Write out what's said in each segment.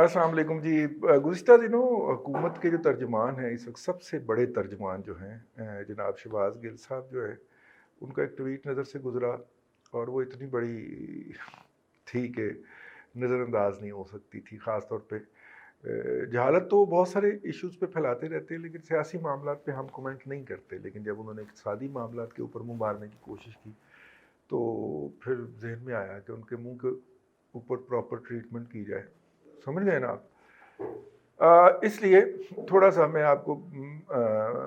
अस्सलाम वालेकुम जी। गुज़िश्ता दिनों हुकूमत के जो तर्जुमान हैं इस वक्त सबसे बड़े तर्जुमान जो हैं जनाब शहबाज गिल साहब जो है, उनका एक ट्वीट नज़र से गुज़रा और वो इतनी बड़ी थी कि नज़रअंदाज नहीं हो सकती थी। ख़ास तौर पे जहालत तो बहुत सारे इश्यूज़ पे फैलाते रहते हैं, लेकिन सियासी मामलात पे हम कमेंट नहीं करते। लेकिन जब उन्होंने इक़्तिसादी मामलात के ऊपर मुँह मारने की कोशिश की तो फिर जहन में आया कि उनके मुँह के ऊपर प्रॉपर ट्रीटमेंट की जाए। समझ गए ना आप? इसलिए थोड़ा सा मैं आपको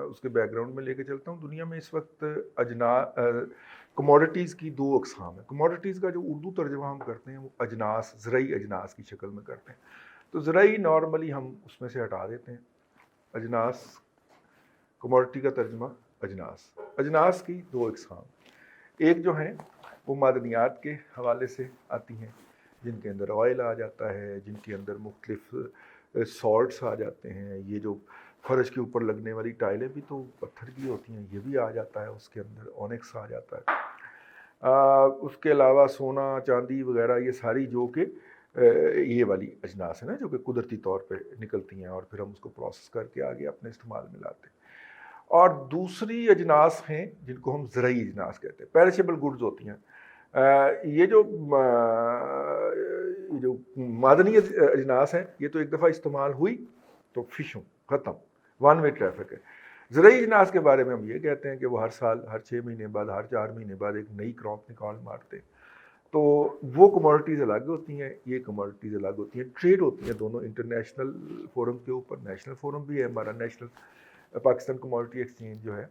उसके बैकग्राउंड में लेके चलता हूँ। दुनिया में इस वक्त कमोडिटीज़ की दो अक़साम है। कमोडिटीज़ का जो उर्दू तर्जुमा हम करते हैं वो अजनास, ज़रई अजनास की शक्ल में करते हैं। तो ज़रई नॉर्मली हम उसमें से हटा देते हैं। अजनास, कमोडिटी का तर्जुमा अजनास। अजनास की दो अक़साम, एक जो हैं वो मादनियात के हवाले से आती हैं, जिनके अंदर ऑयल आ जाता है, जिनके अंदर मुख्तलिफ सॉल्ट्स आ जाते हैं। ये जो फ़र्श के ऊपर लगने वाली टाइलें भी तो पत्थर की होती हैं, ये भी आ जाता है उसके अंदर, ऑनिक्स आ जाता है। उसके अलावा सोना, चांदी वगैरह ये सारी जो कि ये वाली अजनास है ना, जो कि कुदरती तौर पे निकलती हैं और फिर हम उसको प्रोसेस करके आगे अपने इस्तेमाल में लाते हैं। और दूसरी अजनास हैं जिनको हम ज़रई अजनास कहते हैं, पेरिशेबल गुड्स होती हैं। ये जो मादनी अजनास हैं, ये तो एक दफ़ा इस्तेमाल हुई तो फ़िशों ख़त्म, वन वे ट्रैफिक है। ज़रई अजनास के बारे में हम ये कहते हैं कि वो हर साल, हर 6 महीने बाद, हर 4 महीने बाद एक नई क्रॉप निकाल मारते हैं। तो वो कमोडिटीज़ अलग होती हैं, ये कमोडिटीज़ अलग होती हैं। ट्रेड होती हैं दोनों इंटरनेशनल फोरम के ऊपर। नेशनल फोरम भी है हमारा, नेशनल पाकिस्तान कमोडिटी एक्सचेंज जो है,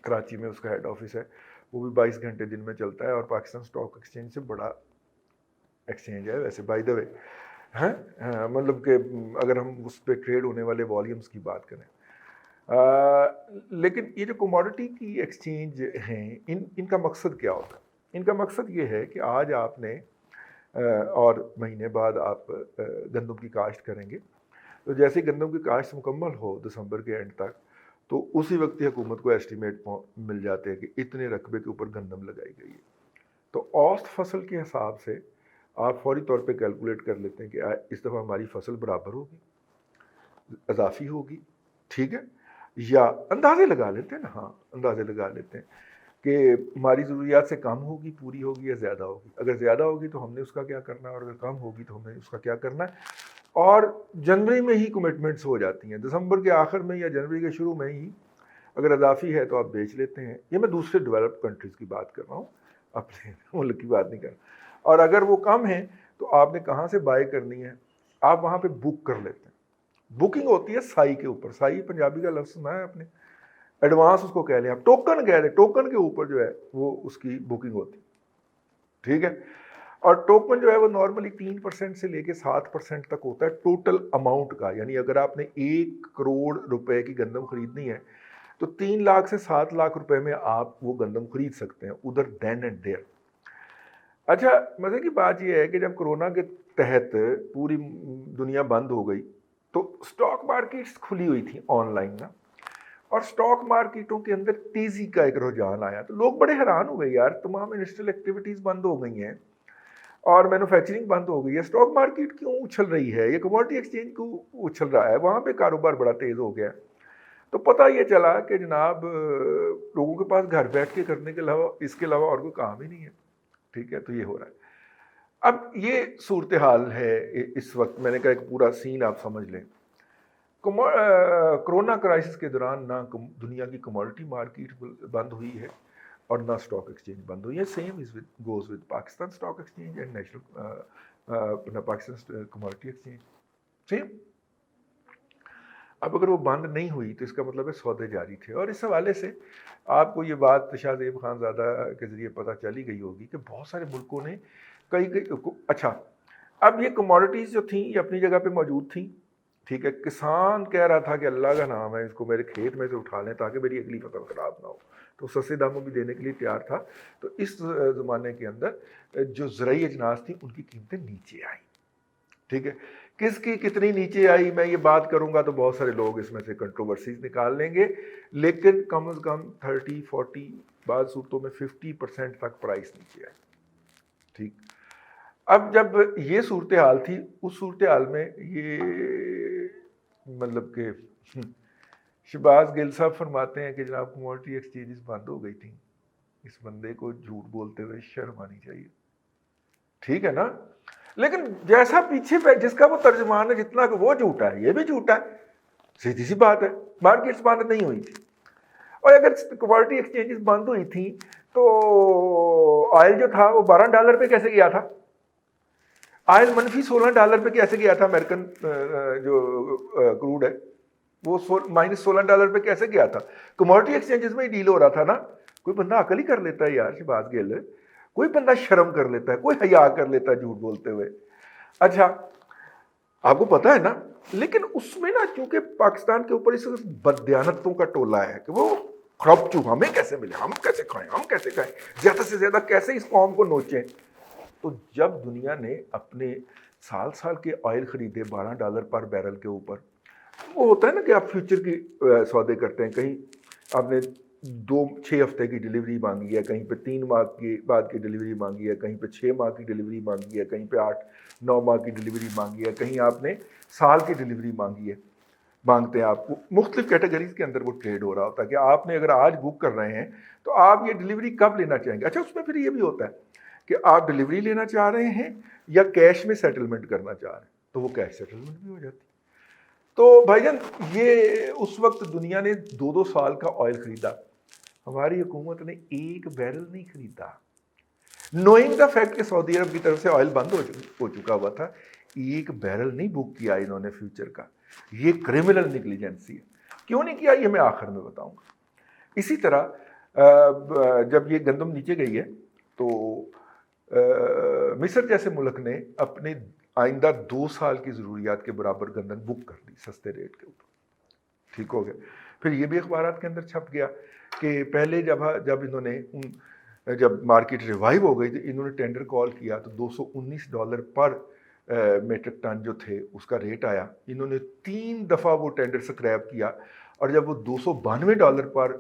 कराची में उसका हेड ऑफिस है। वो भी 22 घंटे दिन में चलता है और पाकिस्तान स्टॉक एक्सचेंज से बड़ा एक्सचेंज है वैसे, बाय द वे। हैं, मतलब कि अगर हम उस पर ट्रेड होने वाले वॉल्यूम्स की बात करें। लेकिन ये जो कमोडिटी की एक्सचेंज हैं, इनका मकसद क्या होता है? इनका मकसद ये है कि आज आपने और महीने बाद आप गंदम की काश्त करेंगे। तो जैसे गंदम की काश्त मुकम्मल हो दिसंबर के एंड तक, तो उसी वक्त ही हुकूमत को एस्टीमेट मिल जाते हैं कि इतने रकबे के ऊपर गंदम लगाई गई है। तो औसत फसल के हिसाब से आप फौरी तौर पे कैलकुलेट कर लेते हैं कि इस दफ़ा हमारी फसल बराबर होगी, इजाफी होगी, ठीक है? या अंदाज़े लगा लेते हैं ना, हाँ, अंदाज़े लगा लेते हैं कि हमारी ज़रूरियात से कम होगी, पूरी होगी या ज़्यादा होगी। अगर ज़्यादा होगी तो हमने उसका क्या करना है, और अगर कम होगी तो हमने उसका क्या करना है। और जनवरी में ही कमिटमेंट्स हो जाती हैं, दिसंबर के आखिर में या जनवरी के शुरू में ही अगर इजाफी है तो आप बेच लेते हैं। ये मैं दूसरे डेवलप्ड कंट्रीज़ की बात कर रहा हूँ, अपने मुल्क की बात नहीं कर रहा। और अगर वो कम है तो आपने कहाँ से बाय करनी है, आप वहाँ पे बुक कर लेते हैं। बुकिंग होती है साई के ऊपर। साई पंजाबी का लफ्ज़ सुना है आपने? एडवांस उसको कह लें आप, टोकन कह दें। टोकन के ऊपर जो है वो उसकी बुकिंग होती है, ठीक है? और टोकन जो है वो नॉर्मली 3% से लेके 7% तक होता है टोटल अमाउंट का। यानी अगर आपने 1 करोड़ रुपए की गंदम खरीदनी है तो 3 लाख से 7 लाख रुपए में आप वो गंदम खरीद सकते हैं उधर, देन एंड देयर। अच्छा, मज़े की बात यह है कि जब कोरोना के तहत पूरी दुनिया बंद हो गई तो स्टॉक मार्केट्स खुली हुई थी ऑनलाइन ना, और स्टॉक मार्केटों के अंदर तेज़ी का एक रुझान आया। तो लोग बड़े हैरान हो गए, यार तमाम इंडस्ट्रियल एक्टिविटीज़ बंद हो गई हैं और मैन्युफैक्चरिंग बंद हो गई है, स्टॉक मार्केट क्यों उछल रही है, ये कमोडिटी एक्सचेंज क्यों उछल रहा है, वहाँ पे कारोबार बड़ा तेज़ हो गया। तो पता ये चला कि जनाब लोगों के पास घर बैठ के करने के अलावा, इसके अलावा और कोई काम ही नहीं है, ठीक है? तो ये हो रहा है। अब ये सूरत हाल है इस वक्त। मैंने कहा एक पूरा सीन आप समझ लें। कोरोना क्राइसिस के दौरान ना दुनिया की कमोडिटी मार्केट बंद हुई है और ना स्टॉक एक्सचेंज बंद हुई है। Same is goes with Pakistan stock exchange and national Pakistan commodity exchange, same. अब अगर वो बंद नहीं हुई तो इसका मतलब है सौदे जारी थे। और इस हवाले से आपको ये बात शाहज़ेब खानज़ादा के ज़रिए पता चली गई होगी कि बहुत सारे मुल्कों ने अच्छा, अब ये कमोडिटीज़ जो थी ये अपनी जगह पे मौजूद थी, ठीक है? किसान कह रहा था कि अल्लाह का नाम है, इसको मेरे खेत में से उठा लें ताकि मेरी अगली फसल ख़राब ना हो, तो सस्ते दामों भी देने के लिए तैयार था। तो इस ज़माने के अंदर जो ज़रई अजनास थी उनकी कीमतें नीचे आई, ठीक है? किसकी कितनी नीचे आई मैं ये बात करूंगा तो बहुत सारे लोग इसमें से कंट्रोवर्सीज निकाल लेंगे, लेकिन कम से कम 30-40, बाद सूरतों में 50% तक प्राइस नीचे आई, ठीक। اب جب یہ صورتحال تھی، اس صورتحال میں یہ مطلب کہ شہباز گل صاحب فرماتے ہیں کہ جناب کموڈٹی ایکسچینجز بند ہو گئی تھیں، اس بندے کو جھوٹ بولتے ہوئے شرم آنی چاہیے، ٹھیک ہے نا؟ لیکن جیسا پیچھے پہ جس کا وہ ترجمان ہے جتنا کہ وہ جھوٹا ہے یہ بھی جھوٹا ہے، سیدھی سی بات ہے. مارکیٹس بند نہیں ہوئی تھی، اور اگر کموڈٹی ایکسچینجز بند ہوئی تھیں تو آئل جو تھا وہ $12 پہ کیسے گیا تھا؟ آئل منفی $16 پہ کیسے گیا تھا؟ امریکن جو کروڈ ہے وہ -$16 پہ کیسے گیا تھا؟ کموڈٹی ایکسچینجز میں ہی ڈیل ہو رہا تھا نا. کوئی بندہ عقل ہی کر لیتا ہے یار شہباز گل، کوئی بندہ شرم کر لیتا ہے، کوئی حیا کر لیتا ہے جھوٹ بولتے ہوئے. اچھا آپ کو پتا ہے نا، لیکن اس میں نا چونکہ پاکستان کے اوپر اس بددیانتوں کا ٹولہ ہے کہ وہ کرپچو ہمیں کیسے ملے، ہم کیسے کھائیں، زیادہ سے زیادہ کیسے اس قوم کو نوچیں. تو جب دنیا نے اپنے سال کے آئل خریدے $12 پر بیرل کے اوپر، وہ ہوتا ہے نا کہ آپ فیوچر کی سودے کرتے ہیں، کہیں آپ نے 6 ہفتے کی ڈیلیوری مانگی ہے، کہیں پہ 3 ماہ کے بعد کی ڈیلیوری مانگی ہے، کہیں پہ 6 ماہ کی ڈیلیوری مانگی ہے، کہیں پہ 8-9 ماہ کی ڈیلیوری مانگی ہے، کہیں آپ نے سال کی ڈیلیوری مانگی ہے. مانگتے ہیں آپ کو مختلف کیٹیگریز کے اندر وہ ٹریڈ ہو رہا ہوتا ہے کہ آپ نے اگر آج بک کر رہے ہیں تو آپ یہ ڈیلیوری کب لینا چاہیں گے. اچھا اس میں پھر یہ بھی ہوتا ہے کہ آپ ڈیلیوری لینا چاہ رہے ہیں یا کیش میں سیٹلمنٹ کرنا چاہ رہے ہیں، تو وہ کیش سیٹلمنٹ بھی ہو جاتی. تو بھائی جان یہ اس وقت دنیا نے 2 سال کا آئل خریدا، ہماری حکومت نے 1 بیرل نہیں خریدا، نوئنگ دا فیکٹ کہ سعودی عرب کی طرف سے آئل بند ہو چکا ہوا تھا. 1 بیرل نہیں بک کیا انہوں نے فیوچر کا. یہ کرمنل نیگلیجنسی ہے. کیوں نہیں کیا یہ میں آخر میں بتاؤں گا. اسی طرح جب یہ گندم نیچے گئی ہے تو مصر جیسے ملک نے اپنے آئندہ 2 سال کی ضروریات کے برابر گندم بک کر دی سستے ریٹ کے اوپر. ٹھیک ہو گیا. پھر یہ بھی اخبارات کے اندر چھپ گیا کہ پہلے جب انہوں نے جب مارکیٹ ریوائیو ہو گئی تھی، انہوں نے ٹینڈر کال کیا تو $219 پر میٹرک ٹن جو تھے اس کا ریٹ آیا. انہوں نے 3 دفعہ وہ ٹینڈر سکریپ کیا، اور جب وہ $292 پر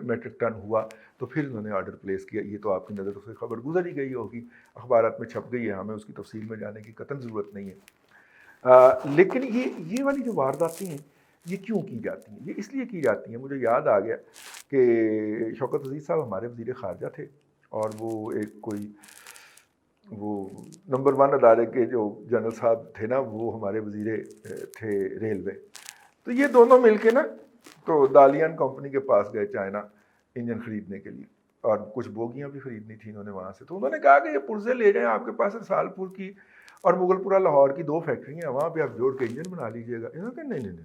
میٹرک ٹن ہوا تو پھر انہوں نے آرڈر پلیس کیا. یہ تو آپ کی نظر سے خبر گزر ہی گئی ہوگی، اخبارات میں چھپ گئی ہے، ہمیں اس کی تفصیل میں جانے کی قطعاً ضرورت نہیں ہے. لیکن یہ والی جو وارداتیں ہیں یہ کیوں کی جاتی ہیں؟ یہ اس لیے کی جاتی ہیں. مجھے یاد آ گیا کہ شوکت عزیز صاحب ہمارے وزیر خارجہ تھے، اور وہ ایک کوئی وہ نمبر 1 ادارے کے جو جنرل صاحب تھے نا، وہ ہمارے وزیر تھے ریلوے. تو یہ دونوں مل کے نا تو دالیان کمپنی کے پاس گئے چائنا انجن خریدنے کے لیے، اور کچھ بوگیاں بھی خریدنی تھی انہوں نے وہاں سے. تو انہوں نے کہا کہ یہ پرزے لے جائیں، آپ کے پاس سالپور کی اور مغل پورہ لاہور کی 2 فیکٹری ہیں، وہاں پہ آپ جوڑ کے انجن بنا لیجیے گا. انہوں نے کہا نہیں.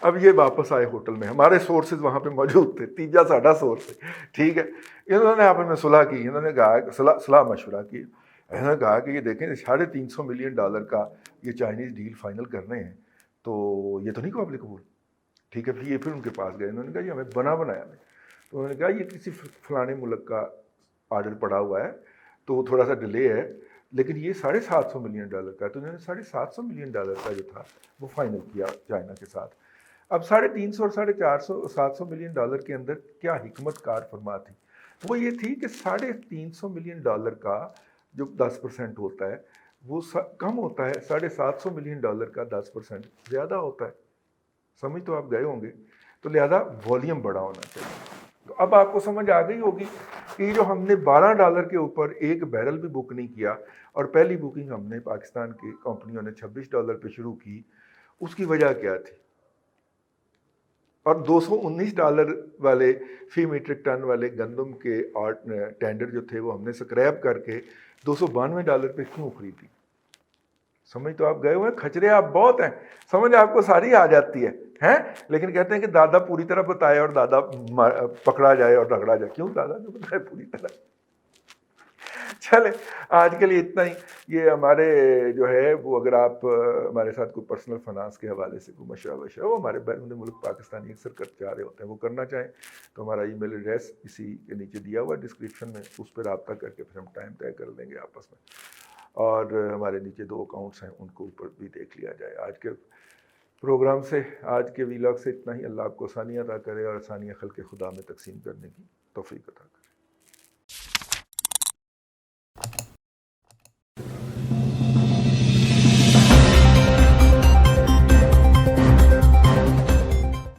اب یہ واپس آئے ہوٹل میں، ہمارے سورسز وہاں پہ موجود تھے، تیجا ساڈا سورس ہے، ٹھیک ہے. انہوں نے آپس میں صلح کی، انہوں نے کہا صلاح مشورہ کی. انہوں نے کہا کہ یہ دیکھیں $350 ملین کا یہ چائنیز ڈیل فائنل کر رہے ہیں، تو یہ تو نہیں قابل قبول. ٹھیک ہے. پھر ان کے پاس گئے، انہوں نے کہا یہ ہمیں بنایا نہیں. تو انہوں نے کہا یہ کسی فلانے ملک کا آرڈر پڑا ہوا ہے تو وہ تھوڑا سا ڈیلے ہے، لیکن یہ $750 ملین کا ہے. تو انہوں نے $750 ملین کا جو تھا وہ فائنل کیا چائنا کے ساتھ. اب 350 اور 700 ملین ڈالر کے اندر کیا حکمت کار فرما تھی؟ وہ یہ تھی کہ $350 ملین کا جو 10% ہوتا ہے وہ کم ہوتا ہے، $750 ملین کا 10% زیادہ ہوتا ہے. سمجھ تو آپ گئے ہوں گے. تو لہذا والیوم بڑا ہونا چاہیے. تو اب آپ کو سمجھ آ گئی ہوگی کہ جو ہم نے $12 کے اوپر 1 بیرل بھی بک نہیں کیا، اور پہلی بکنگ ہم نے پاکستان کی کمپنیوں نے $26 پہ شروع کی، اس کی وجہ کیا تھی. اور $219 والے فی میٹرک ٹن والے گندم کے ٹینڈر جو تھے وہ ہم نے سکریپ کر کے $292 پہ کیوں خریدی؟ سمجھ تو آپ گئے ہوئے ہیں. کھچرے آپ بہت ہیں، سمجھ آپ کو ساری آ جاتی ہے، لیکن کہتے ہیں کہ دادا پوری طرح بتائے اور دادا پکڑا جائے اور رگڑا جائے. کیوں دادا جو بتائے پوری طرح. چلے آج کے لیے اتنا ہی. یہ ہمارے جو ہے وہ اگر آپ ہمارے ساتھ کوئی پرسنل فنانس کے حوالے سے کوئی مشورہ وہ ہمارے بیرون ملک پاکستانی اکثر کر چاہ رہے ہوتے ہیں، وہ کرنا چاہیں تو ہمارا ای میل ایڈریس اسی کے نیچے دیا ہوا ہے ڈسکرپشن میں، اس پہ رابطہ کر کے پھر ہم ٹائم طے کر لیں گے آپس میں. اور ہمارے نیچے 2 اکاؤنٹس ہیں، ان کو اوپر بھی دیکھ لیا جائے. آج کے پروگرام سے، آج کے ویلاگ سے اتنا ہی. اللہ آپ کو آسانیاں عطا کرے اور آسانیاں خلق خدا میں تقسیم کرنے کی توفیق.